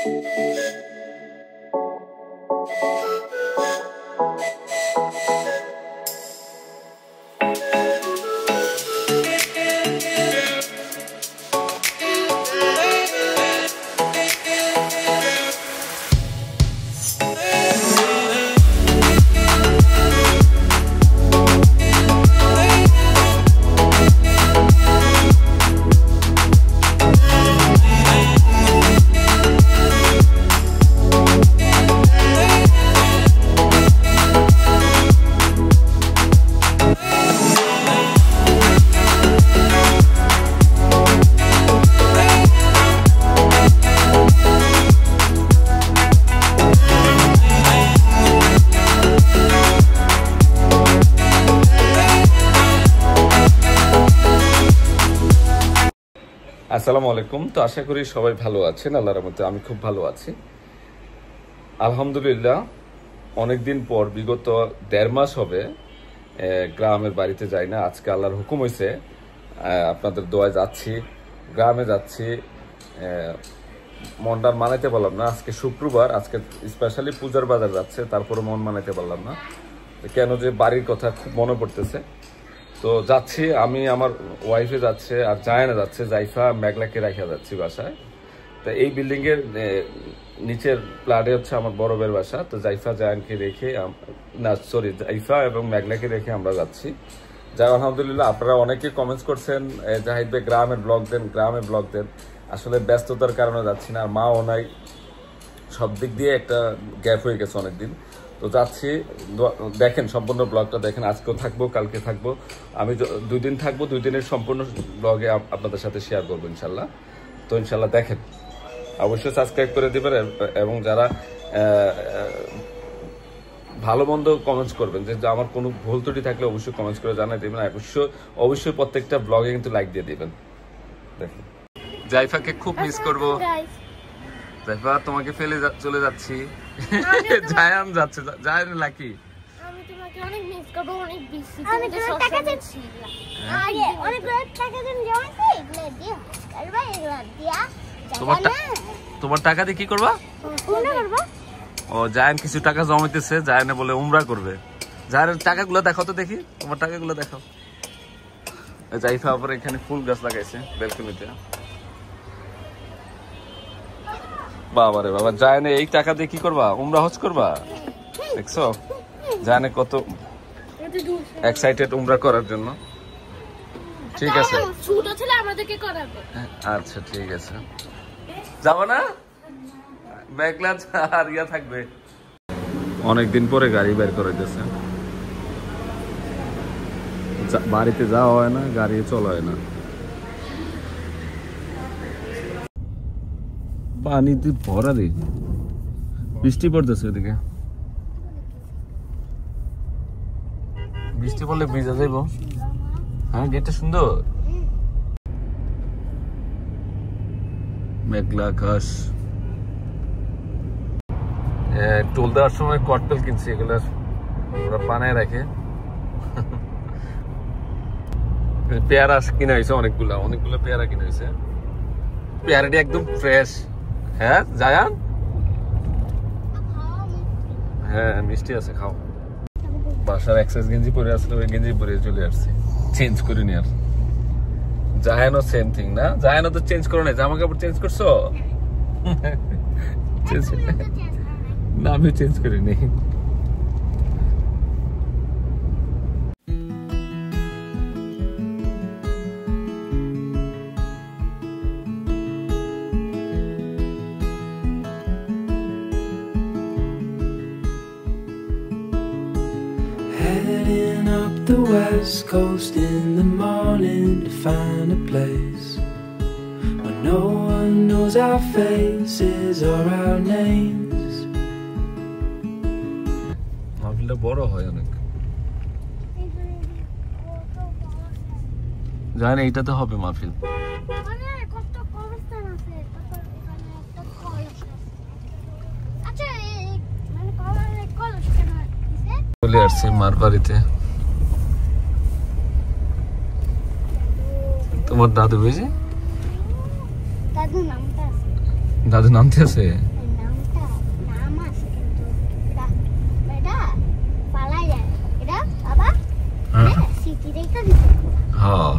আসসালামু আলাইকুম। তো আশা করি সবাই ভালো আছেন, আল্লাহর রহমতে আমি খুব ভালো আছি আলহামদুলিল্লাহ। অনেকদিন পর বিগত 1.5 মাস হবে গ্রামের বাড়িতে যাই না। আজকে আল্লাহর হুকুম হয়েছে, আপনাদের দোয়ায় যাচ্ছি, গ্রামে যাচ্ছি। মনটার মানাইতে পারলাম না, আজকে শুক্রবার, আজকে স্পেশালি পূজার বাজার যাচ্ছে, তারপরে মন মানাইতে পারলাম না কেন যে বাড়ির কথা খুব মনে পড়তেছে। তো যাচ্ছি, আমি আমার ওয়াইফে যাচ্ছে আর জায়ানা যাচ্ছে, জাইফা মেঘলাকে রেখে যাচ্ছি বাসায়। তো এই বিল্ডিং এর নিচের ফ্ল্যাটে হচ্ছে আমার বড় ভাইয়ের বাসা। তো জাইফা জায়ানকে রেখে জাইফা এবং মেঘলাকে রেখে আমরা যাচ্ছি। যাই আলহামদুলিল্লাহ, আপনারা অনেকে কমেন্টস করছেন জাহিদ ভাই গ্রামের ব্লগ দেন। আসলে ব্যস্ততার কারণে যাচ্ছি না, আর মাও নাই, সব দিক দিয়ে একটা গ্যাপ হয়ে গেছে অনেকদিন। তো যাচ্ছি, দেখেন সম্পূর্ণ ব্লগটা দেখেন। আজকেও থাকবো, কালকে থাকবো, আমি 2 দিন থাকবো। 2 দিনের সম্পূর্ণ ব্লগে আপনাদের সাথে শেয়ার করবো ইনশাল্লাহ। তো ইনশাল্লাহ দেখেন, অবশ্যই সাবস্ক্রাইব করে দিবেন এবং যারা ভালো মন্দ কমেন্টস করবেন, যে আমার কোনো ভুল ত্রুটি থাকলে অবশ্যই কমেন্টস করে জানাই দেবেন। অবশ্যই প্রত্যেকটা ব্লগে কিন্তু লাইক দিয়ে দিবেন। দেখেন, জাইফাকে খুব মিস করবো। জাইফা, তোমাকে ফেলে চলে যাচ্ছি। জায়ান যাচ্ছে, জায়ান লাকি আমি তোমাকে অনেক মিস করব, অনেক বেশি। আমি তো টাকা দিচ্ছি, আরে অনেক টাকা দেন জমাইছি, এগুলা দিয়া করবা, এগুলা দিয়া তোমার টাকা দিয়ে কি করবা? উমরা করব। ও, জায়ান কিছু টাকা জমাইতেছে, জায়ানে বলে উমরা করবে। জায়ানের টাকাগুলো দেখো তো দেখি, তোমার টাকাগুলো দেখো। জাইফা আবার এখানে ফুল গাছ লাগাইছে ব্যালকনিতে। বাবারে বাবা, জায়ানে এই টাকা দিয়ে কি করবা? উমরা হজ করবা? দেখছো জায়ানে কত এক্সাইটেড উমরা করার জন্য। ঠিক আছে, ছোট ছেলে আমাদেরকে করাবে। আচ্ছা ঠিক আছে, যাবো না? মেঘলা আর ইয়া থাকবে। অনেকদিন পরে গাড়ি বের করে দিয়েছে, বাড়িতে যাওয়া হয় না, গাড়ি চলা হয় না। পানিতে ভরা রে, বৃষ্টি পড়তেছে ওদিকে। বৃষ্টি পড়লে ভিজা যাইব। হ্যাঁ, গেটটা সুন্দর, মেঘলা আকাশ। টোল দেওয়ার সময় কটপেল কিনছি, এগুলো ওরা বানায় রাখে। পেয়ারা কিনা হয়েছে অনেকগুলো পেয়ারা কিনা হয়েছে। পেয়ারাটি একদম ফ্রেশ। হ্যাঁ জায়ান, হ্যাঁ মিষ্টি আছে, খাও। বাসার এক্সারসাইজ গেঞ্জি পরে আসলে ওই গেঞ্জি পরে চলে আসছি, চেঞ্জ করিনি আর। জায়ানও সেম থিং না? জায়ানও তো চেঞ্জ করো না, জামা কাপড় চেঞ্জ করছো? না, আমি চেঞ্জ করিনি। Heading up the west coast in the morning to find a place where no one knows our faces or our names. মাহফিলটা বড় হয় অনেক। জানেন এইটাতে হবে মাহফিল। চলে আসছি মার বাড়িতে। তোমার দাদু বুঝি? দাদু নামতে আছে। রেখে দিছে হ্যাঁ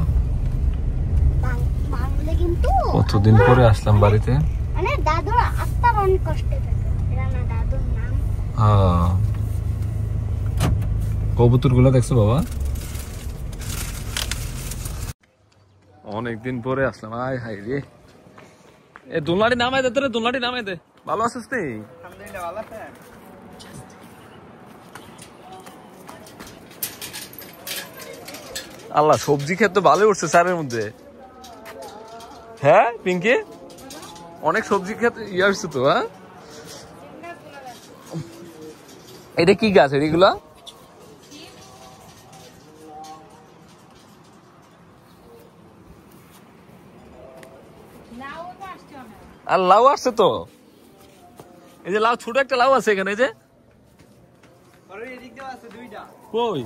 বাংলা কিন্তু কতদিন পরে আসলাম বাড়িতে মানে দাদুর আত্মার অনেক কষ্ট থাকে এটা না দাদুর নাম হ্যাঁ কবুতর গুলো দেখছো বাবা অনেকদিন পরে আসলাম আয় হাই রে এ দোলনাটি নামাই দে তোরে দোলনাটি নামাই দে ভালো আছিস নি আলহামদুলিল্লাহ ভালো আছেন আল্লাহ সবজি খেতে তো ভালোই উঠছে স্যারের মধ্যে হ্যাঁ পিঙ্কি অনেক সবজি খেতে ইয়ে আসছে তো হ্যাঁ এটা কি গাছ এগুলা আর লাউ আসছে তো এই যে লাউ ছোট একটা লাউ আছে এখানে এই যে কই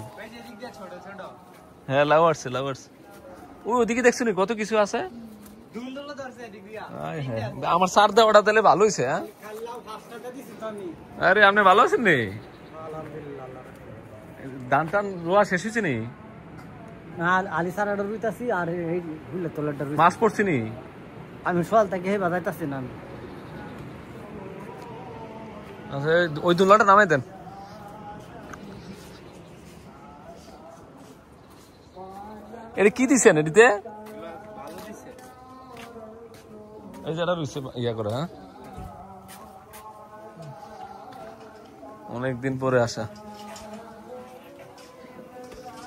হ্যাঁ লাউ আসছে ওই ওদিকে দেখছো নি কত কিছু আছে আমার সার দেওয়াটা তাহলে ভালো হয়েছে হ্যাঁ আরে আপনি ভালো আছেন নি ধান টান রোয়া শেষ হয়েছে নি আলি সারাডার রুইতাছি আর এই বুলে তোলাডার মাছ পড়ছি নি আমি সকাল থেকে হে বাজাইতাছি না আচ্ছা ওই দুলাটা নামাই দেন এটা কি দিছেন এটিতে এই যে রয়েছে ইয়া করে হ্যাঁ অনেকদিন পরে আসা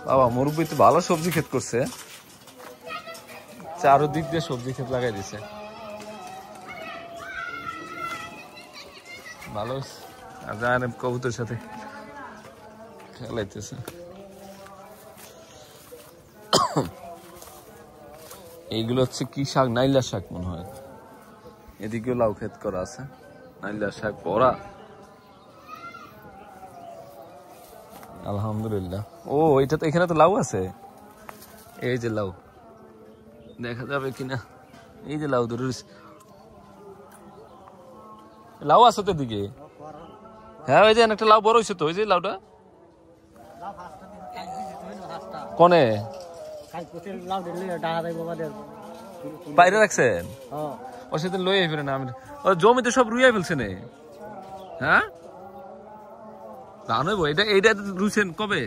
বাবা মুরব্বী তো ভালো সবজি ক্ষেত করছে চারদিক দিয়ে সবজি ক্ষেত লাগাই দিছে ভালো জানেন কবুতরের সাথে খেলাইতেছে এইগুলো হচ্ছে কি শাক নাইলা শাক মনে হয় এদিকেও লাউ ক্ষেত করা আছে নাইলা শাক পরা আলহামদুলিল্লাহ ও এটা তো এখানে তো লাউ আছে এই যে লাউ দেখা যাবে কিনা এই যে লাউ ধরে লাউ আছে তো দিকে হ্যাঁ ওই যে একটা লাউ বড় হয়েছে তো ওই যে লাউটা কোনে বাইরে রাখছেন ও সেদিন লই ফেলেন আমি জমিতে সব রুইয়া ফেলছে নে হ্যাঁ জানবো এটা এইটা রুইছেন কবে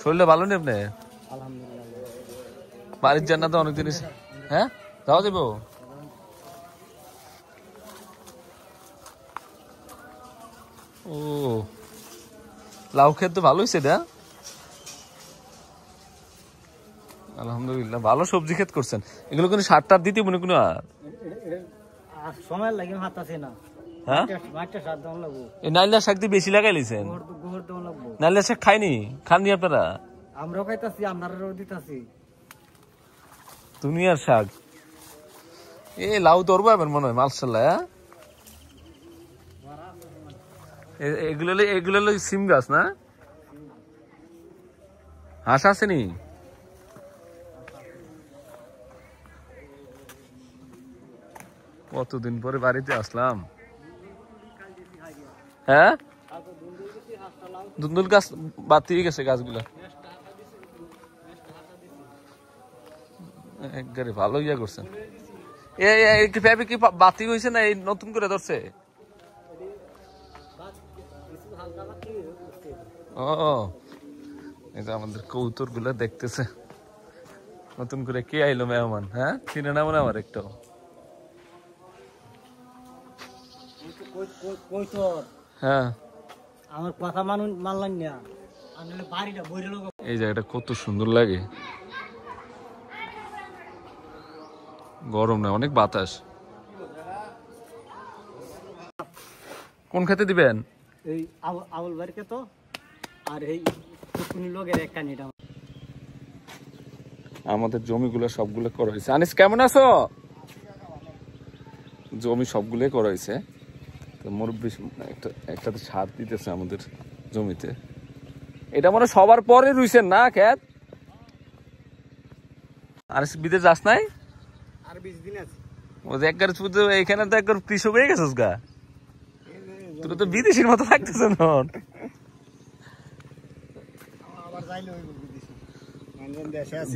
শরীরটা ভালো নেই আপনি বাড়ির জান্নাত তো অনেক জিনিস হ্যাঁ যাওয়া যাবো ও লাউ ক্ষেত তো ভালো হয়েছে এটা আলহামদুলিল্লাহ ভালো সবজি ক্ষেত করছেন এগুলো কোনো সার টার দিতে মনে কোনো আর সময় লাগে হাতাছে না হ্যাঁ মাঠটা সার দাম লাগবো এই নাইলা শাক দিয়ে বেশি লাগাই লিছেন গোবর দাম লাগবো নাইলা শাক খাইনি খাননি আপনারা আমরাও খাইতাছি আপনারাও দিতাছি দুনিয়ার শাক এ লাউ ধরবো এবার মনে হয় মালশাল্লাহ এগুলো সিম গাছ না হাঁস আসেনি কতদিন পরে বাড়িতে আসলাম হ্যাঁ দুন্দুল গাছ বাতি গেছে গাছগুলা একবারে ভালো ইয়া করছেন কি বাতি হয়েছে না এই নতুন করে ধরছে ও এই যে আমাদের কৌতুর গুলা দেখতেছে নতুন করে কে আইলো মেহমান হ্যাঁ চিনে না মনে আমার একটাও হ্যাঁ আমার কথা মানলাম না বাড়িটা বইরে লোক এই জায়গাটা কত সুন্দর লাগে গরম না অনেক বাতাস কোন খেতে দিবেন এই আউল বাড়িতে তো আর এই টুকুনি লোকের একটা নিটা আমাদের জমিগুলো সবগুলো করা হয়েছে আনিস কেমন আছো জমি সবগুলোই করা হয়েছে তো মুরব্বি একটাতে সার দিতেছে আমাদের জমিতে এটা মনে সবার পরে রুইছেন না ক্ষেত আর বিদেশ যাস নাই আর 20 দিন আছে ও যে একবার এখানে তো একবার কৃষক হয়ে গেছিস গা তুই তো বিদেশির মতো থাকতেছ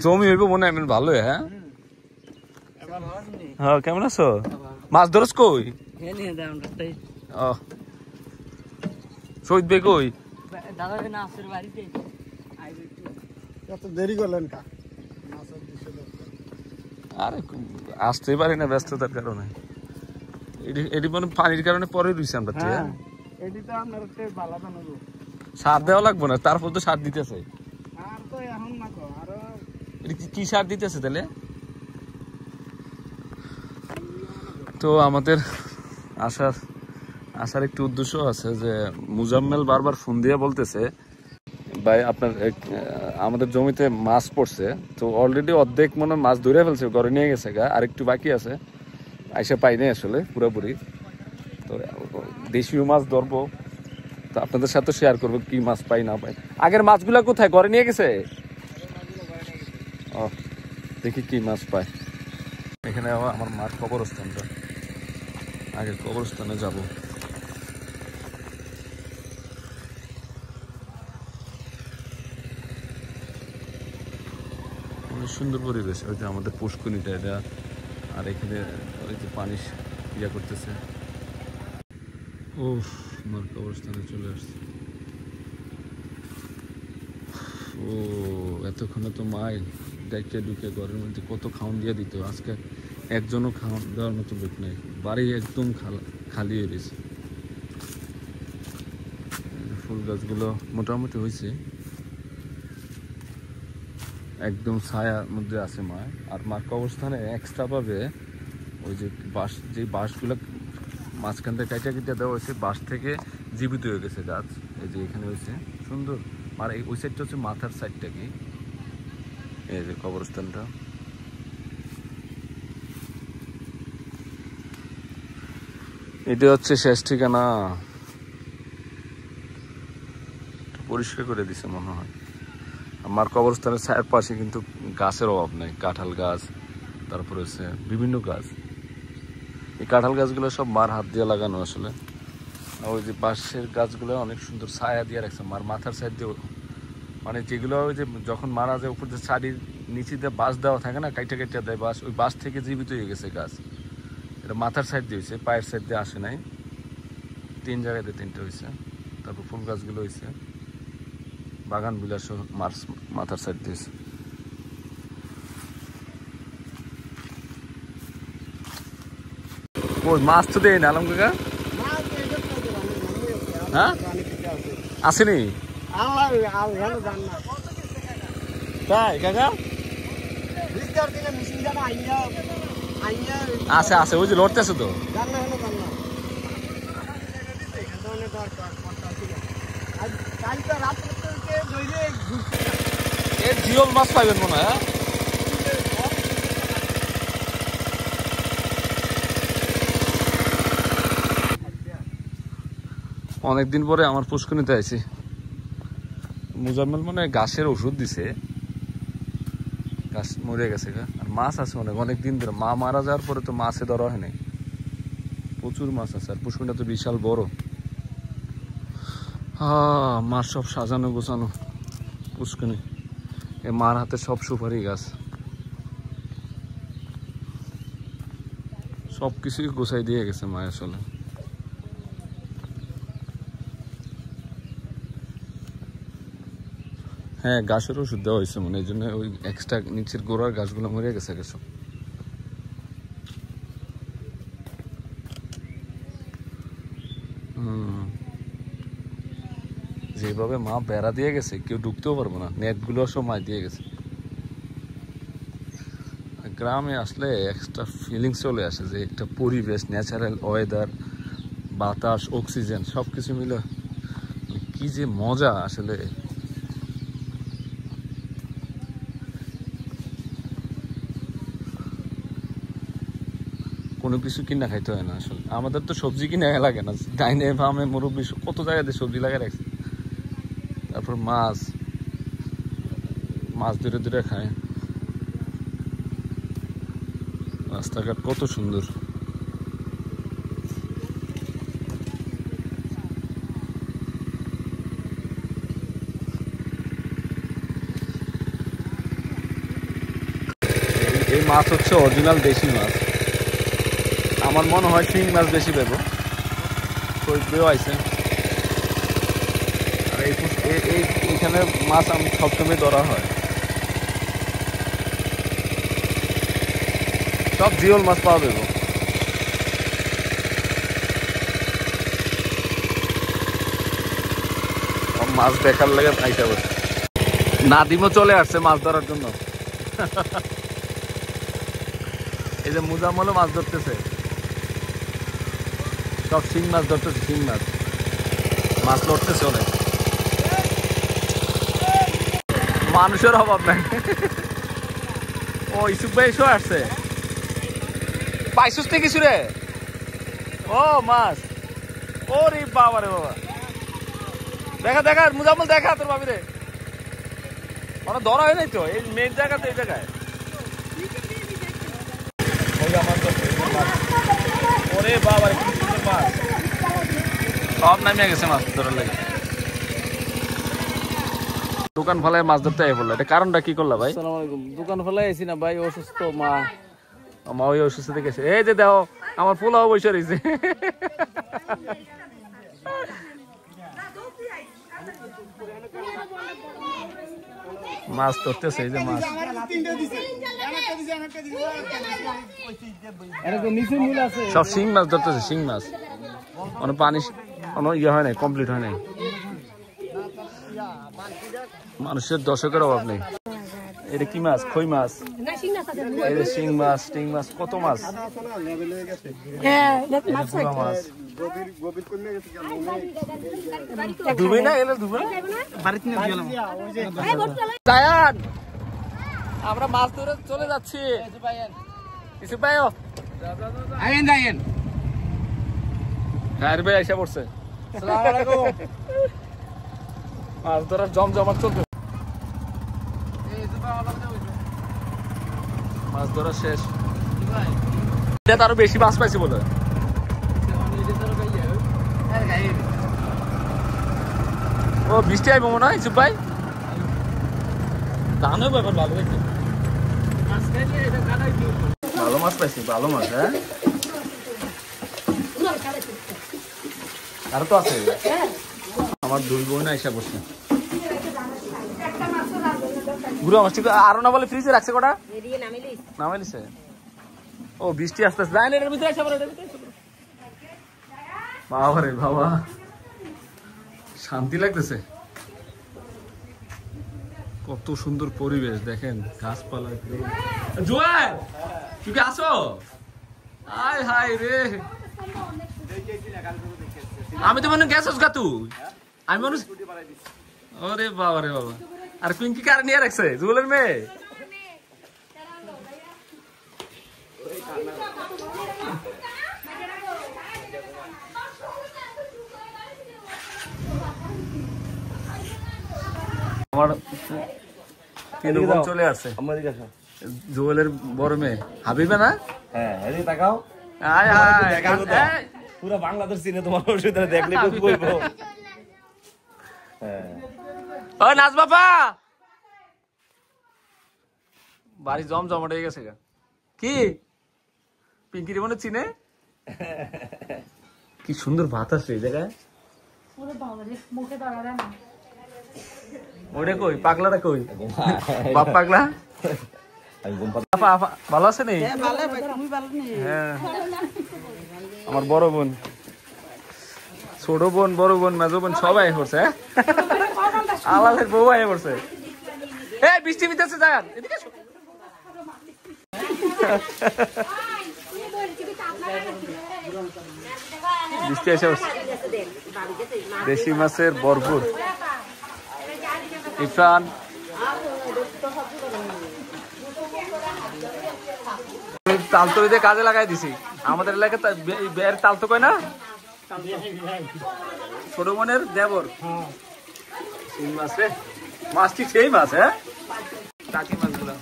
জমি হইব মনে হয় ভালো। হ্যাঁ হ্যাঁ, কেমন আছো? মাছ ধরস কই? শহীদ বে কই? দেরি করলেন কা? আরে আসতেই পারি না ব্যস্ততার কারণে। এটি মানে পানির কারণে পরে রয়েছে আমরা। সার দেওয়া লাগবো না, তারপর তো সার দিতেছে। কি সার দিতেছে তাহলে? তো আমাদের আসার একটু উদ্দেশ্য আছে যে মুজাম্মেল বারবার ফোন দিয়ে বলতেছে ভাই আপনার আমাদের জমিতে মাছ পড়ছে, তো অলরেডি অর্ধেক মনে মাছ ধরে ফেলছে, ঘরে নিয়ে গেছে গা, আর একটু বাকি আছে, আইসা পাইনি আসলে পুরোপুরি। তো দেশীয় মাছ ধরবো, তো আপনাদের সাথে শেয়ার করবো কি মাছ পাই না পাই। আগের মাছগুলা কোথায়, ঘরে নিয়ে গেছে? ও দেখি কি মাছ পায়। এখানে আমার মার কবরস্থানটা, আগে কবরস্থানে যাব। অনেক সুন্দর পরিবেশ। ওই যে আমাদের পুষ্করিণীটা এটা, আর এখানে ওই যে পানি ইয়া করতেছে। ও মার কবরস্থানে চলে আসছে। ও এতক্ষণে তো মাইল ডাইকে ঢুকে ঘরের মধ্যে কত খাওয়ান দিয়ে দিত, আজকে একজনও খাওয়ান দেওয়ার মতো লোক নেই, বাড়ি একদম খালি হয়ে গেছে। ফুল গাছগুলো মোটামুটি হয়েছে, একদম ছায়ার মধ্যে আছে মা। আর মার কবরস্থানে এক্সট্রা পাবে ওই যে বাঁশ, যে বাঁশগুলো মাঝখান থেকে কাইটা কেটে দেওয়া হয়েছে, বাঁশ থেকে জীবিত হয়ে গেছে গাছ। এই যে এখানে হয়েছে সুন্দর। আর ওই সাইডটা হচ্ছে মাথার সাইডটা, কি এই যে কবরস্থানটা। এটা হচ্ছে শেষ ঠিকানা। পরিষ্কার করে দিছে মনে হয়। আমার কবরস্থানের চারপাশে কিন্তু গাছের অভাব নেই, কাঁঠাল গাছ, তারপরে হচ্ছে বিভিন্ন গাছ। এই কাঁঠাল গাছগুলো সব মার হাত দিয়ে লাগানো আসলে। ওই যে বাঁশের গাছগুলো অনেক সুন্দর ছায়া দিয়ে রাখছে মার মাথার সাইড দিয়ে, মানে যেগুলো ওই যে যখন মারা যায় উপর যে শাড়ির নিচে দিয়ে বাঁশ দেওয়া থাকে না, কাইটা কাইটা দেয় বাঁশ, ওই বাঁশ থেকে জীবিত হয়ে গেছে গাছ। এটা মাথার সাইড দিয়ে হয়েছে, পায়ের সাইড দিয়ে আসে নাই। 3 জায়গাতে 3টা হয়েছে। তারপর ফুল গাছগুলো হয়েছে, বাগান বিলাস মাথার সাইড দিয়েছে। ওই মাছ তো দেয় না আলম কাকা? হ্যাঁ আসেনি তাই কাকা? আছে আছে, ওই যে লড়তেছে তো। জিওল মাছ পাইবেন মনে হয়। অনেকদিন পরে আমার পুষ্করিণীতে আইছি। মুজাম্মেল মনে হয় গাছের ওষুধ দিছে, গাছ মরে গেছে। আর মাছ আছে অনেকদিন ধরে। মা মারা যাওয়ার পরে তো মাছে ধরা হয় নাই, প্রচুর মাছ আছে। আর পুষ্করিণীটা তো বিশাল বড়। মার সব সাজানো গোছানো পুষ্করিণী। এ মার হাতে সব সুপারি গাছ, সব কিছুই গোছাই দিয়ে গেছে মা আসলে। হ্যাঁ গাছের ওষুধ দেওয়া হয়েছে মানে, এই জন্য ওই এক্সট্রা নিচের গোড়ার গাছগুলো মরে গেছে সব। যেভাবে মা বেড়া দিয়ে গেছে কেউ ঢুকতেও পারবো না, নেটগুলো সব মা দিয়ে গেছে। গ্রামে আসলে এক্সট্রা ফিলিংস চলে আসে, যে একটা পরিবেশ, ন্যাচারাল ওয়েদার, বাতাস, অক্সিজেন সব কিছু মিলে কি যে মজা আসলে। কোনো কিছু কিনা খাইতে হয় না আসলে। আমাদের তো সবজি কিনা লাগে না, ডাইনে ফার্মে মুরব্বী কত জায়গাতে সবজি লাগাই রাখছে। তারপর মাছ ধরে ধরে খায়। রাস্তাঘাট কত সুন্দর। মাছ হচ্ছে অরিজিনাল দেশি মাছ। আমার মনে হয় শিং মাছ বেশি পেবো, কইবেও আইছে। আর এইখানে মাছ আমি সবসময় ধরা হয়, সব জিওল মাছ পাওয়া যাবে। মাছ দেখার লাগে আইসা বসে। নাদিমও চলে আসছে মাছ ধরার জন্য। এই যে মুজাম্মলও মাছ ধরতেছে, সব শিং মাছ ধরতেছে, শিং মাছ। মাছ লড়তেছে অনেক, মানুষের অভাব নাই। ও ইসুফ ভাই এসে আসছে, পাইছুস থেকে কিছু রে? ও মাছ, ও রে বাবা রে বাবা, দেখা দেখা মুজাম্মল, দেখা তোর ভাবি রে, মানে ধরা হয় নাই তো এই মেন জায়গাতে, এই জায়গায়। ওরে বাবা রে, কি সুন্দর মাছ, সব নামিয়ে গেছে মাছ ধরার লাগে। দোকান ফেলায় মাছ ধরতে আই বললো, এটা কারণটা কি করলা ভাই? আসসালামু আলাইকুম। দোকান ফেলায় আইছি না ভাই, অসুস্থ মা, মা ওই অসুস্থ দেখেছে। এই যে দেখো আমার পোলাও বসে রয়েছে। মাছ ধরতেছে, এই যে মাছ, সব শিং মাছ ধরতেছে, শিং মাছ। অনেক পানি ইয়ে হয় নাই, কমপ্লিট হয় নাই। মানুষের দর্শকের অভাব নেই। এটা কি মাছ? খই মাছ, এই যে শিং মাছ, টিং মাছ, কত মাছ, ডুবে না এলে ডুবে। আমরা মাছ ধরে চলে যাচ্ছি। ভাই এসে পড়ছে, মাছ ধরার জমজমাট চলছে। মাছ ধরা শেষ, আরো বেশি মাছ পাইছি বলে। ও বৃষ্টি আইব মনে হয় ইসুফ ভাই, ধান হবে এখন ভালো দেখি। ভালো মাছ পাইছি, ভালো মাছ। হ্যাঁ আর তো আছে, আমার দুই বোন আইসা বসছে। গুড়া মাছ আরো না বলে ফ্রিজে রাখছে কটা, নামাইলিছে। ও বৃষ্টি আসতে আসতে যায় না, এর ভিতরে বাবা রে বাবা, শান্তি লাগতেছে। কত সুন্দর পরিবেশ দেখেন, গাছপালা। জোয়ার তুই কি আসো? আয় হায় রে, আমি তো মনে গেছস গা তুই, আমি মনে। ওরে বাবা রে বাবা, আর পিঙ্কি কার নিয়ে রাখছে? জুয়েলের মেয়ে। আমার চলে আসছে, জুয়েলের বড় মেয়ে হাবিবে না? হ্যাঁ তাকাও, আয় হায়, পুরো বাংলাদেশ চিনে তোমার অসুবিধা দেখলে বলবো। ও নাচ বাবা, বাড়ি জমজমাট হয়ে গেছে। কি পিঙ্কির মনে চিনে? কি সুন্দর ভাত আছে এই জায়গায়। ওটা কই, পাগলাটা কই? বাপ পাগলা ভালো আছে নি? হ্যাঁ, আমার বড় বোন, ছোট বোন, বড় বোন, মেজো বোন সবাই করছে। আলালের বউ আয় পড়ছে। এই বৃষ্টি বিতেছে, যান এদিকে এসো। বৃষ্টি এসে পড়ছে, দেশি মাছের ভরপুর। ইরফান তালতো দিয়ে কাজে লাগাই দিছি। আমাদের এলাকায় বের তালতো কয় না, ছোট বোনের দেবর। শিং মাছ রে, মাছ ঠিক সেই মাছ। হ্যাঁ টাকি মাছগুলো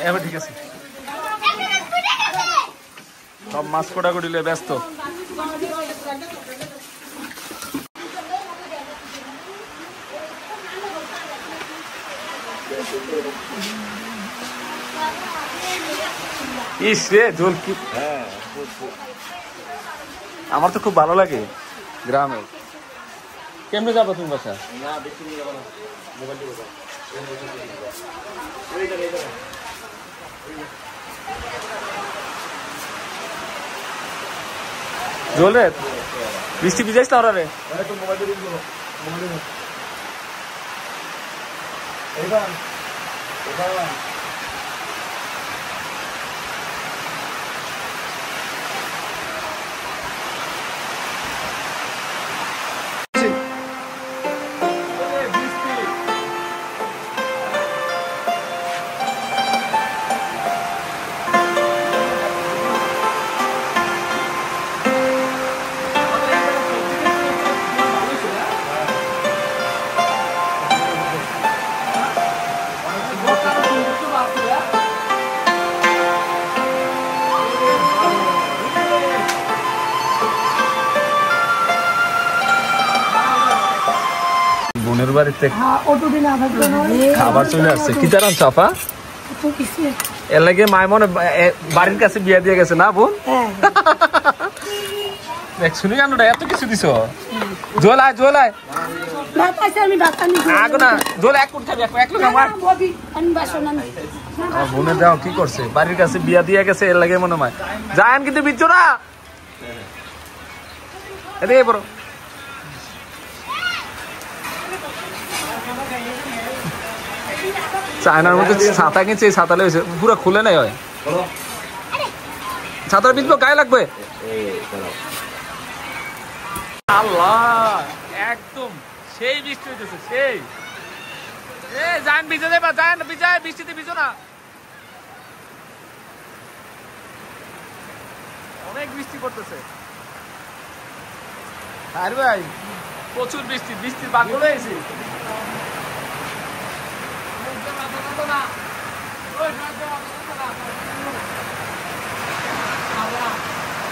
এবার ঠিক আছে, সব মাছ কোটাকুটি ব্যস্ত। ইস রে জল কি, আমার তো খুব ভালো লাগে গ্রামে। কেমনে যাবো তুমি বাসা? জল রে বৃষ্টি ভিজাইস না ওরা রে। বোনের বাড়িতে খাবার চলে আসছে। কি জানান চাপা এর লাগে মায় মনে বাড়ির কাছে বিয়া দিয়ে গেছে না বোন? দেখ শুনি জানো এত কিছু দিছ। জল আয় জল আয় না জল এক কোট খাবি এক লোক আমার বোনে দাও কি করছে বাড়ির কাছে বিয়া দিয়ে গেছে এর লাগে মনে হয় যান কিন্তু বিচ্ছ না এদিকে বড় চায়নার মধ্যে ছাতা কিনছে ছাতা লেগেছে পুরো খুলে নাই হয় ছাতার বিচবো গায়ে লাগবে। আল্লাহ একদম সেই বৃষ্টি হইতেছে সেই যান ভিজে দেবা যান ভিজায় বৃষ্টিতে ভিজো না অনেক বৃষ্টি পড়তেছে। আরে ভাই প্রচুর বৃষ্টি বৃষ্টির বাগল হয়েছে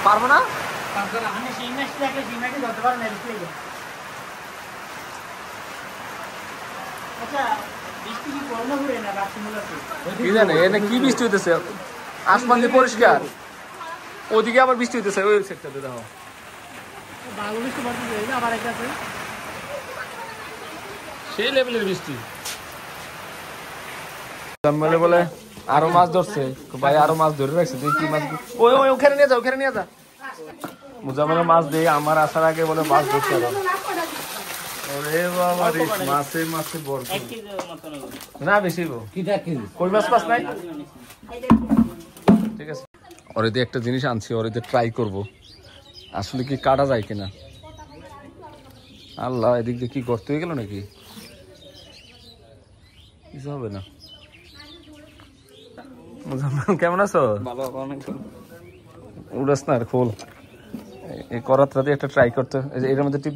পারবো না কি বৃষ্টি হইতেছে আসমান দিয়ে পরিষ্কার ওদিকে আবার বৃষ্টি হইতেছে ওই সেক্টরে দেখো সেই লেভেলের বৃষ্টি জন্মলে বলে আরো মাছ ধরছে ভাই আরো মাছ ধরে রাখছে তুই কি মাছ ওই ওই ওখানে নিয়ে যা ওখানে নিয়ে যা মুজামেলে মাছ দিয়ে আমার আসার আগে বলে মাছ ধরছে ওরে বাবা রে মাছে মাছে ভরপুর না বেশি গো কই মাছ পাস নাই ঠিক আছে ওরে দিয়ে একটা জিনিস আনছি ওরে দিয়ে ট্রাই করব আসলে কি কাটা যায় কিনা। আল্লাহ এদিক দিয়ে কি করতে হয়ে গেল নাকি কিছু হবে না। কেমন আছো? উড়াস না খোল এই করাতটা দিয়ে একটা ট্রাই করতে এর মধ্যে টিপ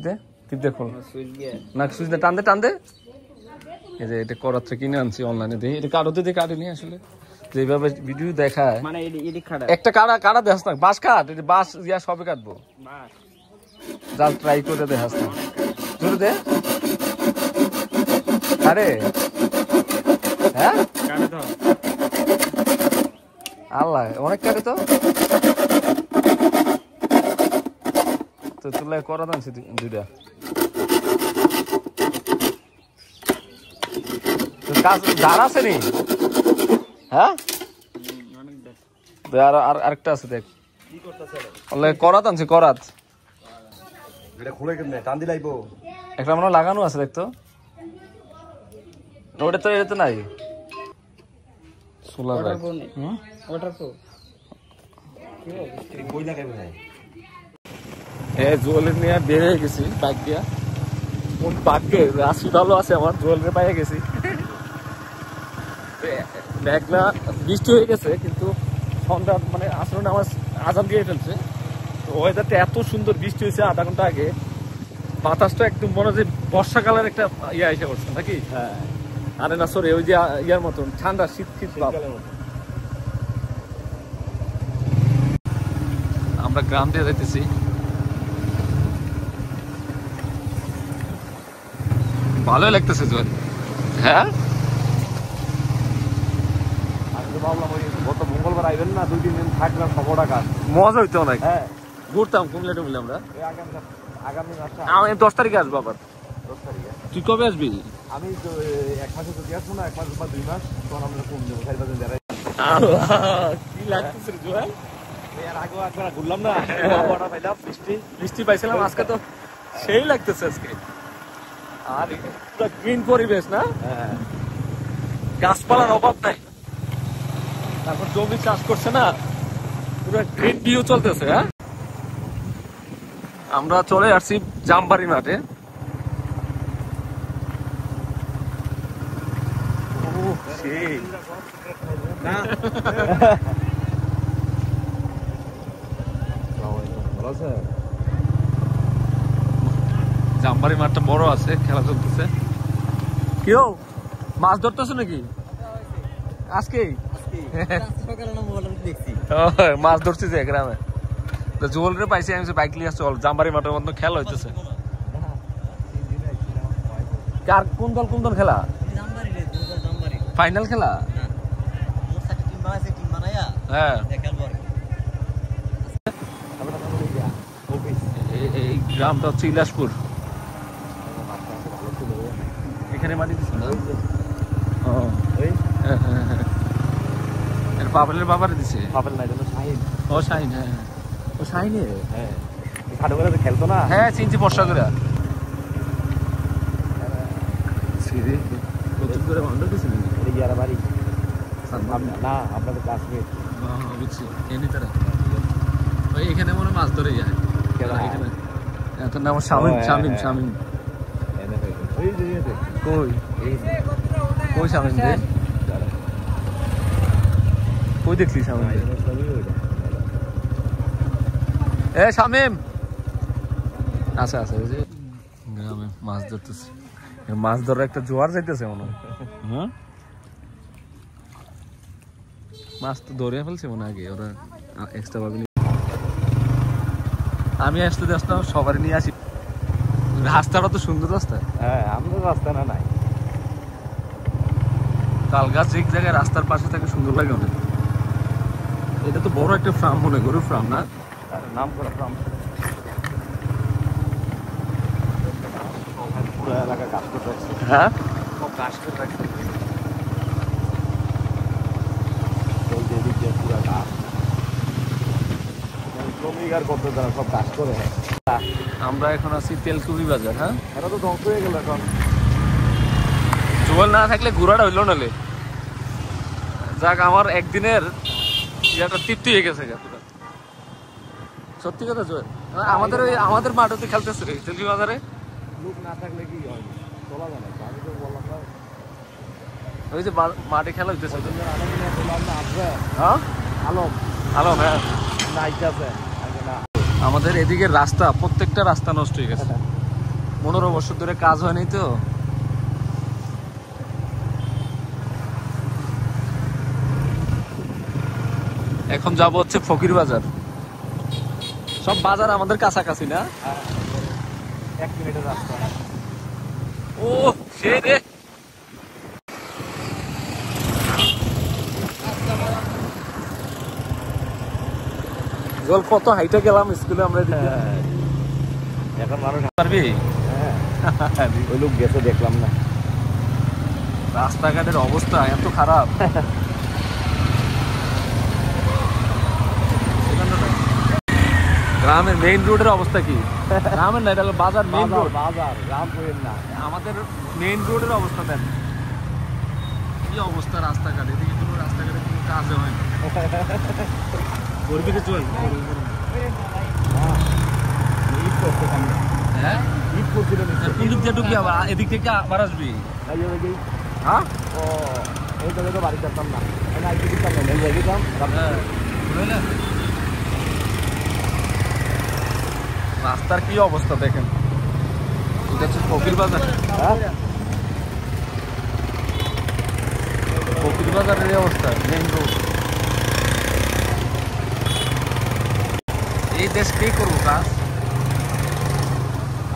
দে খোল না সুইচ দে টান দে এই যে এটা করাতটা কিনে আনছি অনলাইনে দিয়ে এটা কাটোতে দিয়ে কাটিনি আসলে যেভাবে ভিডিও দেখায় মানে একটা কাটা দেখাস না বাঁশ কাট এটা বাঁশ ইয়া সবে কাটবো যা ট্রাই করে দেখাস না জোরে দে আরে হ্যাঁ আল্লাহ অনেক কাটে তো তুলে করা দানছি দুইটা কাজ ধার আছে নি হ্যাঁ আরেকটা আছে দেখ করাত আনছি করাত একটা মনে লাগানো আছে দেখতো ওটা তো এটা তো নাই সোলার জোয়ালের নিয়ে বের হয়ে গেছি বাইক দিয়া পাকে রাশি ভালো আছে আমার জোয়ালের পাইয়ে গেছি মেঘলা বৃষ্টি হয়ে গেছে কিন্তু সন্ধ্যা মানে আসলে আমার আজান দিয়ে ফেলছে তো ওয়েদারটা এত সুন্দর বৃষ্টি হয়েছে আধা ঘন্টা আগে বাতাসটা একদম মনে হয় বর্ষাকালের একটা ইয়া এসে করছে নাকি হ্যাঁ আরে না সরি ওই যে ইয়ার মতন ঠান্ডা শীত আমরা গ্রাম দিয়ে যাইতেছি ভালোই লাগতেছে জল হ্যাঁ ভাবলাম ওই গত মঙ্গলবার আইবেন না, 2-3 দিন থাকলাম, 6 টাকা। মজা হইতো অনেক। হ্যাঁ, ঘুরতাম কুমিল্লা টুমিল্লা আমরা। আগামী মাসে আমি 10 তারিখে আসবো আবার। 10 তারিখে তুই কবে আসবি? আমি তো 1 মাসে ছুটি আসবো না, 1 মাস বা 2 মাস, তখন আমরা কম দেবো 4-5 দিন যারা। কি লাগতেছে রে জুয়েল? এর আগেও একবার ঘুরলাম না, আবহাওয়াটা পাইলাম, বৃষ্টি পাইছিলাম, আজকে তো সেই লাগতেছে আজকে। আর পুরো গ্রিন পরিবেশ না, হ্যাঁ, গাছপালার অভাব নাই। তারপর জমি চাষ করছে না, পুরো গ্রিন ভিউ চলতেছে। হ্যাঁ, আমরা চলে আসছি জামবাড়ি মাঠে। সেই ভালো আছে। জামবাড়ি মাঠটা বড় আছে, খেলা চলতেছে। কেউ মাছ ধরতেছো নাকি আজকেই? মাছ ধরছি যে গ্রামে, জোল রে পাইছি আমি, বাইক নিয়ে চল জামবাড়ি মাঠের মধ্যে খেলা হইতেছে। কার কোন দল খেলা? ফাইনাল খেলা? হ্যাঁ, এই গ্রামটা হচ্ছে ইলাসপুর। এখানে মাটি দিচ্ছে না? পাপেলের বাবারে দিছে। পাপেল নাই, শাহিন। ও শাহিন, হ্যাঁ ও শাহিনে, হ্যাঁ খাটো করে খেলতো না। হ্যাঁ চিনছি, বর্ষা করে নতুন করে ভান্ডার দিছে নাকি? এটা ইয়ারা বাড়ি না, আপনাদের কাশ্মীর। বুঝছি, এমনি তারা ওই এখানে মনে মাছ ধরে যায়। তোর নাম শামিম? শামিম শামিম কই কই শামিম রে? কই দেখলি শামিম? এ শামিম, আচ্ছা আচ্ছা, ওই যে গ্রামে মাছ ধরতেছে, মাছ ধরার একটা জোয়ার যাইতেছে মনে হয়। হ্যাঁ, মাছ তো ধরে ফেলছে মনে আগে ওরা, এক্সট্রা ভাবে। আমি আসতে আসতাম সবারই নিয়ে আসি। রাস্তাটা তো সুন্দর রাস্তা। হ্যাঁ, আমাদের রাস্তা না নাই, তাল গাছ এক জায়গায় রাস্তার পাশে থাকে, সুন্দর লাগে অনেক। এটা তো বড় একটা ফার্ম মনে, গরুর ফার্ম না? নাম করা ফার্ম। পুরো এলাকা কাজ করতে রাখছে। হ্যাঁ, সব কাজ করে রাখছে, এদিক দিয়ে পুরো গাছ। শ্রমিকার করতে তারা সব কাজ করে। আমরা এখন আছি তেলকুপি বাজার। হ্যাঁ, এটা তো ধ্বংস হয়ে গেল এখন। জোয়াল না থাকলে ঘোরাটা হইলো নালে। যাক, আমার একদিনের ইয়াটা তৃপ্তি হয়ে গেছে পুরো। সত্যি কথা জোয়াল, আমাদের ওই আমাদের মাঠে খেলতেছে তেলকুপি বাজারে। লোক না থাকলে কি হয়, চলা যায় না। আমি তো বললাম না, ওই যে মাঠে খেলা হইতেছে। হ্যাঁ, আলম আলম, হ্যাঁ নাইট আছে না। আমাদের এদিকে রাস্তা, প্রত্যেকটা রাস্তা নষ্ট হয়ে গেছে। 15 বছর ধরে কাজ হয়নি তো। এখন যাব হচ্ছে ফকির বাজার। সব বাজার আমাদের কাছাকাছি না? 1 মিনিটের রাস্তা। ও সেই রে, জল কত হাইটে গেলাম স্কুলে আমরা। এখন মানুষ পারবি? ওই লোক গেছে দেখলাম না। রাস্তাঘাটের অবস্থা এত খারাপ। গ্রামের মেইন রোডের অবস্থা কি? গ্রামের না, এটা হলো বাজার, মেইন রোড। বাজার রামপুরের না, আমাদের মেইন রোডের অবস্থা দেন কি অবস্থা। রাস্তাঘাট এদিকে কোনো রাস্তাঘাটে কোনো কাজ হয় না। গর্বিতে চল। হ্যাঁ, ঈদ করছিল কোন দিক দিয়ে ঢুকবি আবার? এদিক থেকে আবার আসবি? হ্যাঁ, ও এই জায়গায় তো বাড়ি করতাম না, রাস্তার কি অবস্থা দেখেন। এটা হচ্ছে ফকির বাজার। ফকির বাজারের এই অবস্থা, মেইন রোড। এই দেশ কে করবো কাজ?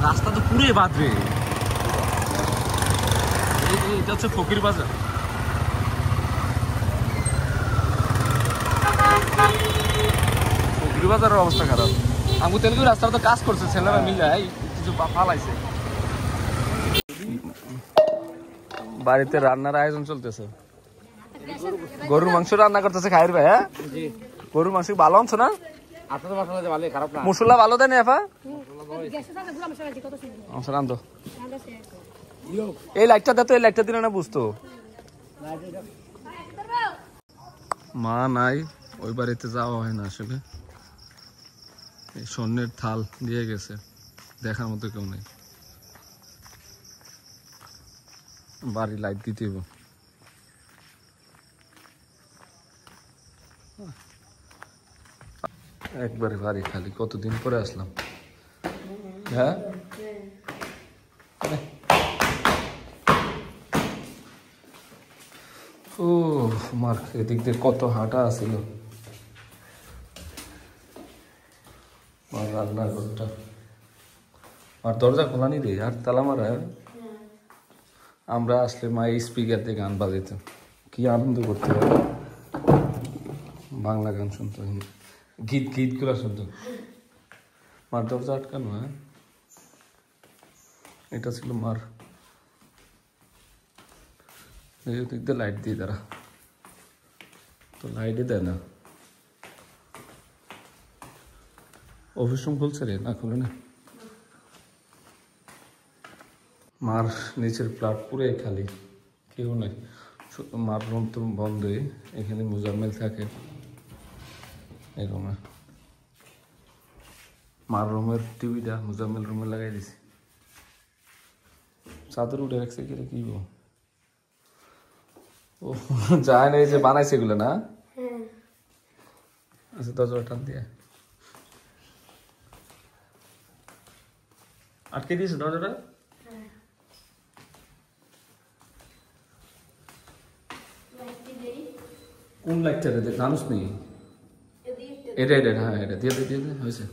রাস্তা তো পুরোই বাঁধবে। এটা হচ্ছে ফকির বাজার। বাজারের অবস্থা খারাপ। আমি তেলুগু রাস্তাটা তো কাজ করছে, ছেলেরা মিলে কিছু ফালাইছে। বাড়িতে রান্নার আয়োজন চলতেছে, গরুর মাংস রান্না করতেছে খাইর ভাই। হ্যাঁ গরুর মাংস ভালো আনছো না? মশলা ভালো দেয় না এফা? এই লাইটটা দে তো, এই লাইটটা দিলে না বুঝতো। মা নাই, ওই বাড়িতে যাওয়া হয় না আসলে। এই স্বর্ণের থাল দিয়ে গেছে, দেখার মতো কেউ নেই। বাড়ি লাইট দিতে হবে। একবারে বাড়ি খালি, কতদিন পরে আসলাম। হ্যাঁ ও মার এদিক দিয়ে কত হাঁটা আছিল। রান্নাঘরটা আর দরজা খোলা নি রে, আর তালা মারা। আমরা আসলে মা এই স্পিকার দিয়ে গান বাজাইত, কি আনন্দ করতে হবে। বাংলা গান শুনতো, গীতগুলো শুনতো। মার দরজা আটকানো। হ্যাঁ এটা ছিল মার। দিক দিয়ে লাইট দিয়ে তারা তো লাইটই দেয় না। অফিস রুম খুলছে রে, না খুলে না। মার নিচের ফ্ল্যাট পুরোই খালি, কেউ নাই। মার রুম তো বন্ধই, এখানে মুজাম্মেল থাকে এই রুমে। মার রুমের টিভিটা মুজাম্মেল রুমে লাগাই দিছি। চাদর উঠে রাখছে কিরে, কি ও যায় না, এই যে বানাইছে এগুলো না। আচ্ছা দরজা টান দিয়ে আটকে দিয়েছে দরজাটা। কোন লাইটটা রে জানুস নি? এটা এটা হ্যাঁ এটা দিয়ে দিয়ে দিয়ে হয়েছে।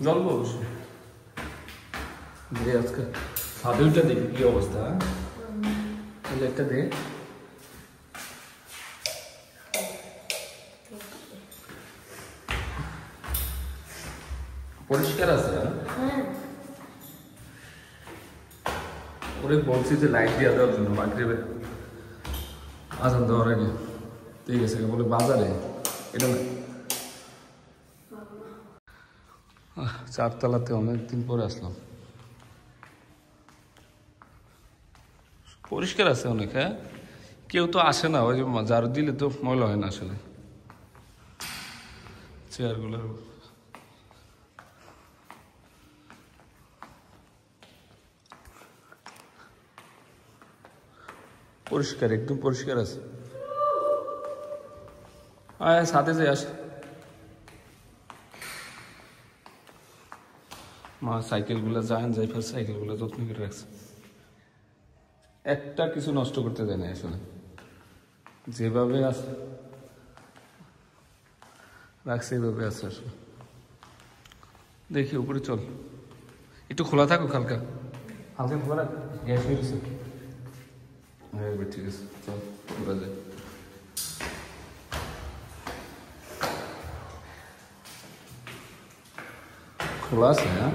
জ্বলবো অবশ্যই। আজকে সাদুটা দেখি কি অবস্থা। লাইটটা দে। পরিষ্কার আছে। ওরে বলছি যে লাইট দিয়ে দেওয়ার জন্য মাগরিবে আজান দেওয়ার আগে। ঠিক আছে বলে বাজারে এটা না, চারতলাতে অনেকদিন পরে আসলাম। পরিষ্কার আছে অনেক। হ্যাঁ কেউ তো আসে না, ওই যে ঝাড়ু দিলে তো ময়লা হয় না আসলে। চেয়ারগুলো পরিষ্কার, একদম পরিষ্কার আছে। আয় সাথে যে আসে মা। সাইকেলগুলো যায় ফের সাইকেলগুলো যত্ন করে রাখছে, একটা কিছু নষ্ট করতে দেয় না আসলে। যেভাবে আছে রাখছে এইভাবে আছে আসলে। দেখি উপরে চল, একটু খোলা থাকুক হালকা হালকা খোলা রাখ। গ্যাস হয়ে গেছে। হ্যাঁ ঠিক আছে চল ঘুরা যায়। খোলা আছে। হ্যাঁ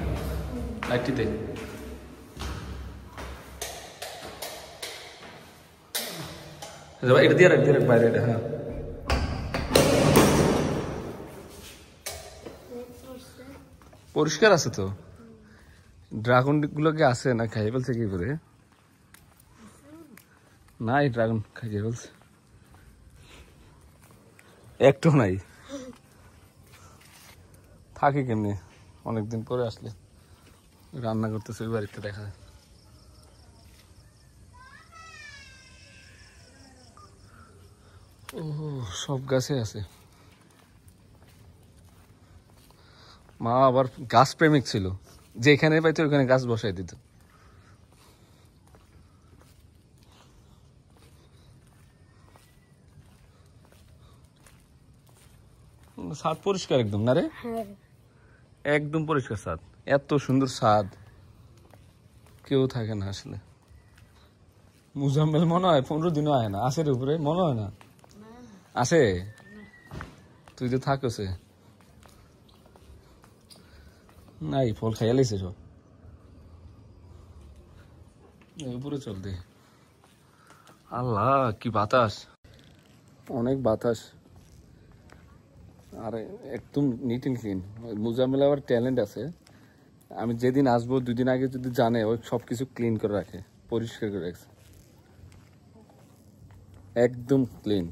লাইটটি দে। এটা দিয়ে রাখ বাইরে। এটা হ্যাঁ পরিষ্কার আছে তো। ড্রাগন গুলোকে আছে না খাইয়ে ফেলছে কি করে? না এই ড্রাগন খাইয়ে ফেলছে, একটু নাই। থাকে কেমনি অনেকদিন পরে আসলে। রান্না করতেছে ওই বাড়িতে দেখা যায়। ও সব গাছে আছে। মা আবার গাছ প্রেমিক ছিল, যেখানে পাইতো ওখানে গাছ বসাই দিত। ছাদ পরিষ্কার একদম না রে? একদম পরিষ্কার ছাদ। এত সুন্দর ছাদ, কেউ থাকে না আসলে। মুজাম্মেল মনে হয় 15 দিনও আয় না, আসে উপরে মনে হয় না আসে। তুই তো থাকছে নাই, ফল খাইয়া লাইছে সব। উপরে চল দে। আল্লাহ কি বাতাস, অনেক বাতাস। আর একদম নিট এন্ড ক্লিন। মুজাম্মেল আবার ট্যালেন্ট আছে, আমি যেদিন আসবো 2 দিন আগে যদি জানে, ওই সবকিছু ক্লিন করে রাখে, পরিষ্কার করে রাখছে, একদম ক্লিন,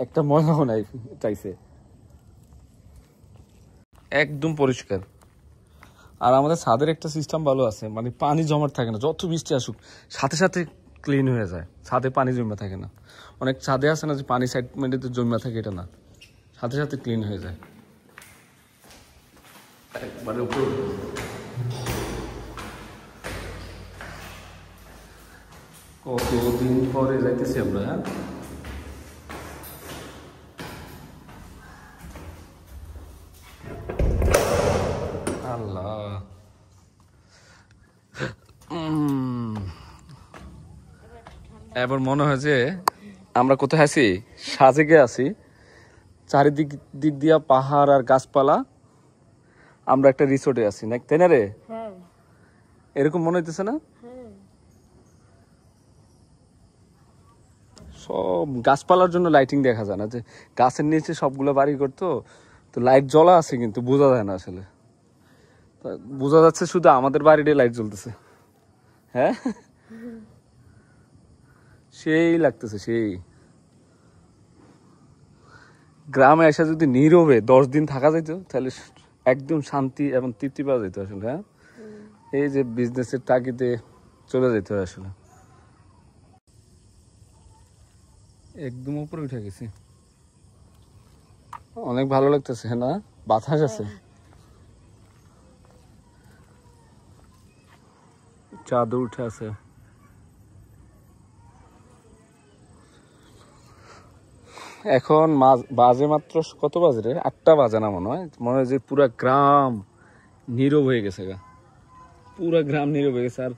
একটা ময়লাও নাই চাইছে, একদম পরিষ্কার। আর আমাদের ছাদের একটা সিস্টেম ভালো আছে, মানে পানি জমাট থাকে না, যত বৃষ্টি আসুক সাথে সাথে ক্লিন হয়ে যায়, ছাদে পানি জমা থাকে না। অনেক ছাদে আছে না যে পানি সাইড মেয়েতে জমা থাকে, এটা না, সাথে সাথে ক্লিন হয়ে যায় একবারে উপরে। কতদিন পরে যাইতেছি আমরা। হ্যাঁ আল্লাহ, এবার মনে হয় যে আমরা কোথায় আছি, সাজেকে আছি, চারিদিক দিক দিয়া পাহাড় আর গাছপালা, আমরা একটা রিসোর্টে আছি না, তাই না রে? এরকম মনে হইতেছে না? সব গাছপালার জন্য লাইটিং দেখা যায় না, যে গাছের নিচে সবগুলো বাড়ি করতো, তো লাইট জ্বলা আছে কিন্তু বোঝা যায় না আসলে, বোঝা যাচ্ছে শুধু আমাদের বাড়িতে লাইট জ্বলতেছে। হ্যাঁ সেই লাগতেছে, সেই গ্রামে এসে যদি নীরবে 10 দিন থাকা যেত, তাহলে একদম শান্তি এবং তৃপ্তি পাওয়া যেত আসলে। হ্যাঁ এই যে বিজনেসের তাগিদে চলে যেত আসলে। একদম উপরে উঠে গেছি, অনেক ভালো লাগতেছে না, বাতাস আছে, চাঁদও উঠে আছে। এখন বাজে মাত্র কত বাজে রে, 8টা বাজে না মনে হয় যে পুরা গ্রাম নীরব হয়ে গেছে গা, পুরা গ্রাম নীরব হয়ে গেছে, আর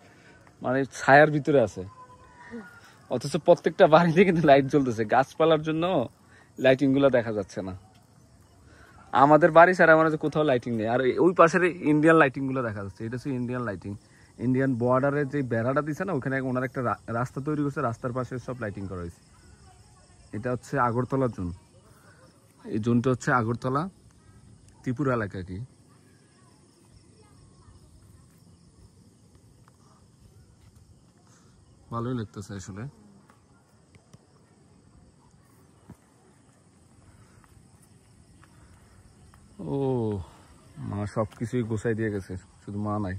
মানে ছায়ার ভিতরে আছে, অথচ প্রত্যেকটা বাড়িতে কিন্তু লাইট জ্বলতেছে, গাছপালার জন্য লাইটিং গুলা দেখা যাচ্ছে না। আমাদের বাড়ি ছাড়া মানে কোথাও লাইটিং নেই, আর ওই পাশের ইন্ডিয়ান লাইটিং গুলো দেখা যাচ্ছে, এটা হচ্ছে ইন্ডিয়ান লাইটিং। ইন্ডিয়ান বর্ডারে যে বেড়াটা দিচ্ছে না, ওখানে ওনার একটা রাস্তা তৈরি করছে, রাস্তার পাশে সব লাইটিং করা হয়েছে। এটা হচ্ছে আগরতলা জোন, এই জোনটা হচ্ছে আগরতলা ত্রিপুরা এলাকা। কি ভালোই লাগতেছে আসলে। ও মা সবকিছুই গোছাই দিয়ে গেছে, শুধু মা নাই,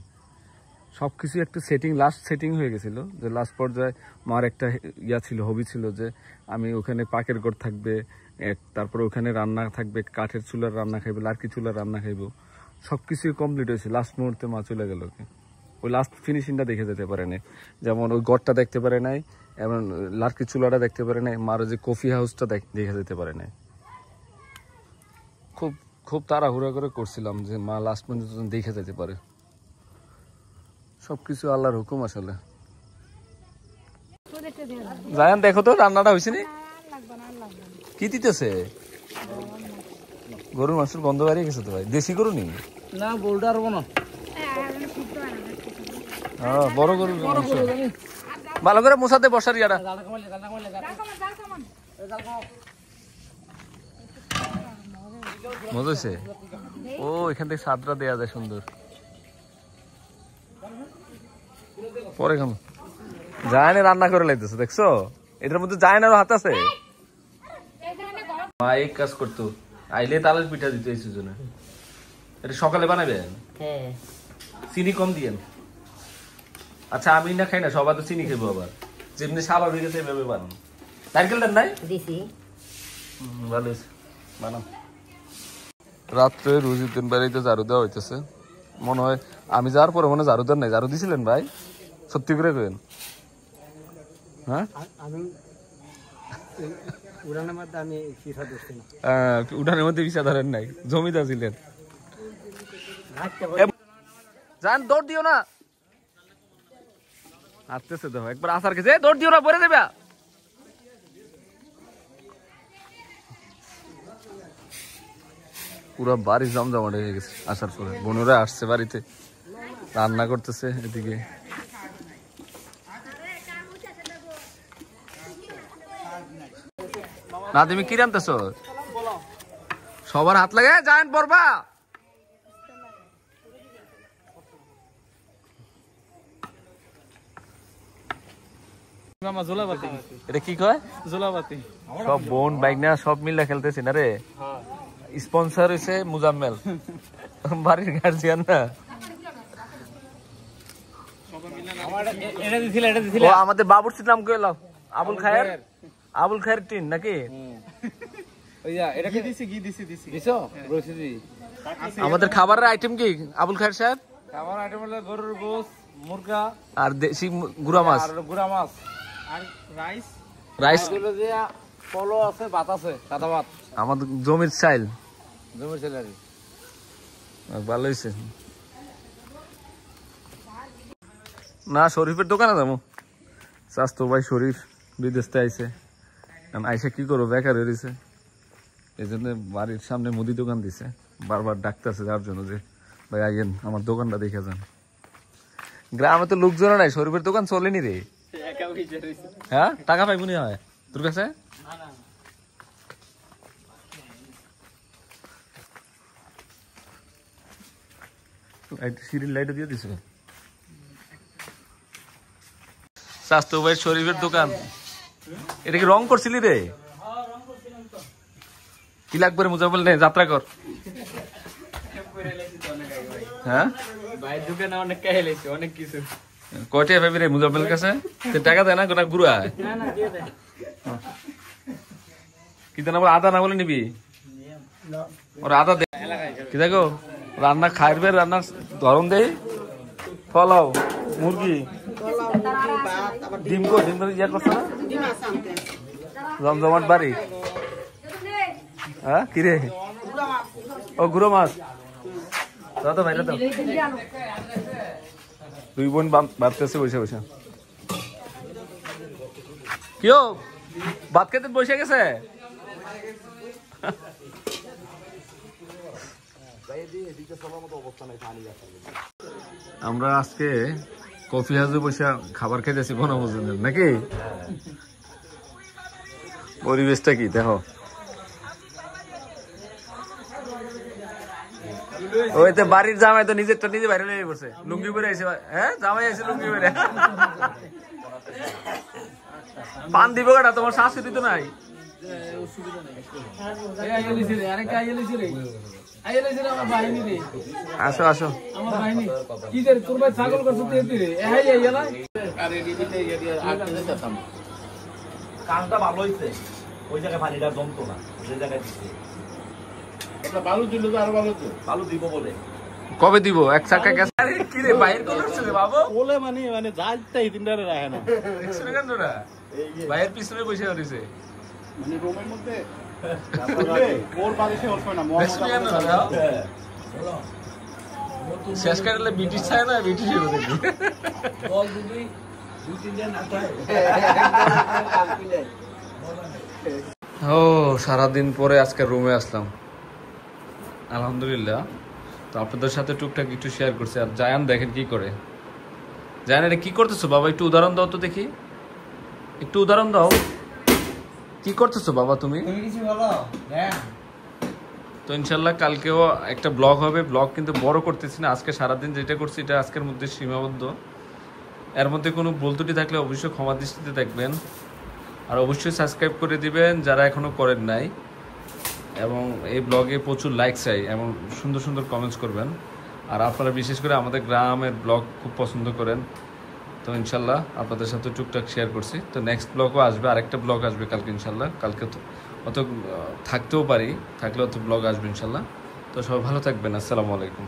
সবকিছু একটা সেটিং, লাস্ট সেটিং হয়ে গেছিল, যে লাস্ট পর্যায়ে মার একটা ইয়া ছিল, হবি ছিল যে আমি ওখানে পাকের ঘর থাকবে, তারপরে ওখানে রান্না থাকবে, কাঠের চুলার রান্না খাইবে, লার্কি চুলার রান্না খাইব, সবকিছু কমপ্লিট হয়েছে। লাস্ট মুহূর্তে মা চলে গেল, ওই লাস্ট ফিনিশিংটা দেখে যেতে পারে নাই, যেমন ওই ঘরটা দেখতে পারে নাই, এবং লার্কি চুলাটা দেখতে পারে নাই, মার যে কফি হাউসটা দেখে যেতে পারে নাই। খুব খুব তাড়াহুড়া করে করছিলাম যে মা লাস্ট পর্যন্ত দেখে যেতে পারে, সবকিছু আল্লাহর হুকুম আসলে। জায়ান দেখো তো রান্নাটা হয়েছে নি, কি দিতেছে? গরুর মাংসের গন্ধ বাড়িয়ে গেছে তো ভাই, দেশি গরু নি না, বোল্ডার বনো, বড় গরু, ভালো করে মোছাতে বসার ইয়াটা। মজা হয়েছে? ও এখান থেকে সাদরা দেয়া যায় সুন্দর, পরে খাম। জায়ানে রান্না করে লাইতেছে, দেখছো এটার মধ্যে জায়ানেরও হাত আছে। মা এক কাজ করতো, আইলে তালের পিঠা দিতে এই সিজনে, এটা সকালে বানাবেন, চিনি কম দিয়েন। আচ্ছা আমি না খাই না, সবাই তো চিনি খাইবো, আবার যেমনি স্বাভাবিক আছে এভাবে বানান। নারকেল দেন নাই? ভালো হয়েছে, বানাও। রাত্রে রুজিউদ্দিন বাড়িতে ঝাড়ু দেওয়া হইতেছে, মনে হয় আমি যাওয়ার পরে মনে ঝাড়ু দেন নাই। ঝাড়ু দিছিলেন ভাই? সত্যি করে কেন? হ্যাঁ উড়ানের মধ্যে আমি ফিসা দিচ্ছি না, উঠানের মধ্যে ফিসা ধরেন নাই, জমিদার ছিলেন। যান দৌড় দিও না। আসতেছে দেখো একবার আসার কাছে দৌড় দিও না, পরে দেবে। পুরো বাড়ি জমজমাট হয়ে গেছে আসার পরে। বোনরা আসছে বাড়িতে, রান্না করতেছে এদিকে। না তুমি কি রান্তেছ? সবার হাত লাগে জায়েন পড়বা। এটা কি কয়? সব বোন বাইক না সব মিলে খেলতেছি না রে। স্পন্সর হইছে মুজাম্মেল, বাড়ির গার্জিয়ান না। ও আমাদের বাবুর্চির নাম কইল আবুল খায়ের। আবুল খায়ের টিন নাকি? আমাদের খাবারের আইটেম কি আবুল খায়ের সাহেব? খাবার আইটেম হলো গরুর গোশত, মুরগা আর দেশি গুড়া মাছ। আর গুড়া মাছ আর রাইস। রাইস গুলো যে পলো আছে, ভাত আছে, সাদা ভাত। আমাদের জমির চাইল, জমির স্যালারি। ভালো হয়েছে না? শরীফের দোকানে যাবো। স্বাস্থ্য ভাই শরীফ বিদেশ থেকে আইসে, আইসে কি করবো, বেকার হয়ে রয়েছে। এই জন্য বাড়ির সামনে মুদি দোকান দিছে, বারবার ডাকতেছে যার জন্য যে ভাই আইয়েন আমার দোকানটা দেখে যান। গ্রামে তো লোকজন নাই, শরীফের দোকান চলেনি রে। হ্যাঁ টাকা পাইব নি হয় তোর কাছে? সিঁড়ির লাইটও দিয়ে দিছে। স্বাস্থ্য ভাই শরীফের দোকান, এটা কি রং করছিলি রে? কি লাগবে রে মুজাফল? নেই যাত্রা কর। হ্যাঁ কয়টা পাবি রে মুজাফলের কাছে? টাকা দেয় না, গোটা গুড়া কি দেন? আদা না বলে নিবি? ওর আদা দে। কি দেখো রান্না খাইবে, রান্নার ধরন দেই। ফলাও, মুরগি, ডিম, ডিম ইয়া করছে না? জমজমাট বাড়ি। হ্যাঁ কি রে? ও গুঁড়ো মাছ দাদা ভাই, দাদা দুই বোন ভাবতেছে বসে বসে। কেউ ভাত খেতে বসে গেছে? আমরা আজকে কফি হাউসে বসে খাবার খেতেছি বনভোজনের নাকি? পরিবেশটা কি দেখো। ওইতে বাড়ির জামাই তো নিজেরটা নিজে বাইরে লেগে পড়ছে, লুঙ্গি পরে আইছে। হ্যাঁ জামাই আইছে লুঙ্গি পরে। পান দিব কাটা, তোমার শাশুড়ি তো নাই। আসো আসো। কাজটা ভালো হয়েছে, ওই জায়গায় পানিটা জমতো না, যে জায়গায় দিচ্ছে। বালু দিল তো আরো ভালো, বালু দিব বলে। কবে দিব? এক চাকা গ্যাস কি রে বাইরে করছে রে বাবু? বলে মানে যাইতে এই তিনটারে রাখে না। দেখছরে কেনরা বাইরের পিছনে বসে রইছে, মানে রুমের মধ্যে ওর বাড়িতে ওর না শেষ করলে ব্রিটিশ চায় না, ব্রিটিশ হলো দেখি। বল দিবি দুই তিন দিন না খায়। ও সারাদিন পরে আজকে রুমে আসলাম, আলহামদুলিল্লাহ। তো আপনাদের সাথে টুকটাক একটু শেয়ার করছি। আর জায়ান দেখেন কি করে। জায়ান এটা কি করতেছো বাবা? একটু উদাহরণ দাও তো দেখি, একটু উদাহরণ দাও। কি করতেছো বাবা তুমি? কিছু বলো। তো ইনশাল্লাহ কালকেও একটা ব্লগ হবে। ব্লগ কিন্তু বড় করতেছি না, আজকে সারাদিন যেটা করছি এটা আজকের মধ্যে সীমাবদ্ধ। এর মধ্যে কোনো ভুল ত্রুটি থাকলে অবশ্যই ক্ষমা দৃষ্টিতে দেখবেন। আর অবশ্যই সাবস্ক্রাইব করে দিবেন যারা এখনও করেন নাই। এবং এই ব্লগে প্রচুর লাইক চাই এবং সুন্দর সুন্দর কমেন্টস করবেন। আর আপনারা বিশেষ করে আমাদের গ্রামের ব্লগ খুব পছন্দ করেন। তো ইনশাল্লাহ আপনাদের সাথে টুকটাক শেয়ার করছি। তো নেক্সট ব্লগও আসবে, আরেকটা ব্লগ আসবে কালকে ইনশাল্লাহ। কালকে তো অত থাকতেও পারি, থাকলে অত ব্লগ আসবে ইনশাল্লাহ। তো সবাই ভালো থাকবেন, আসসালামু আলাইকুম।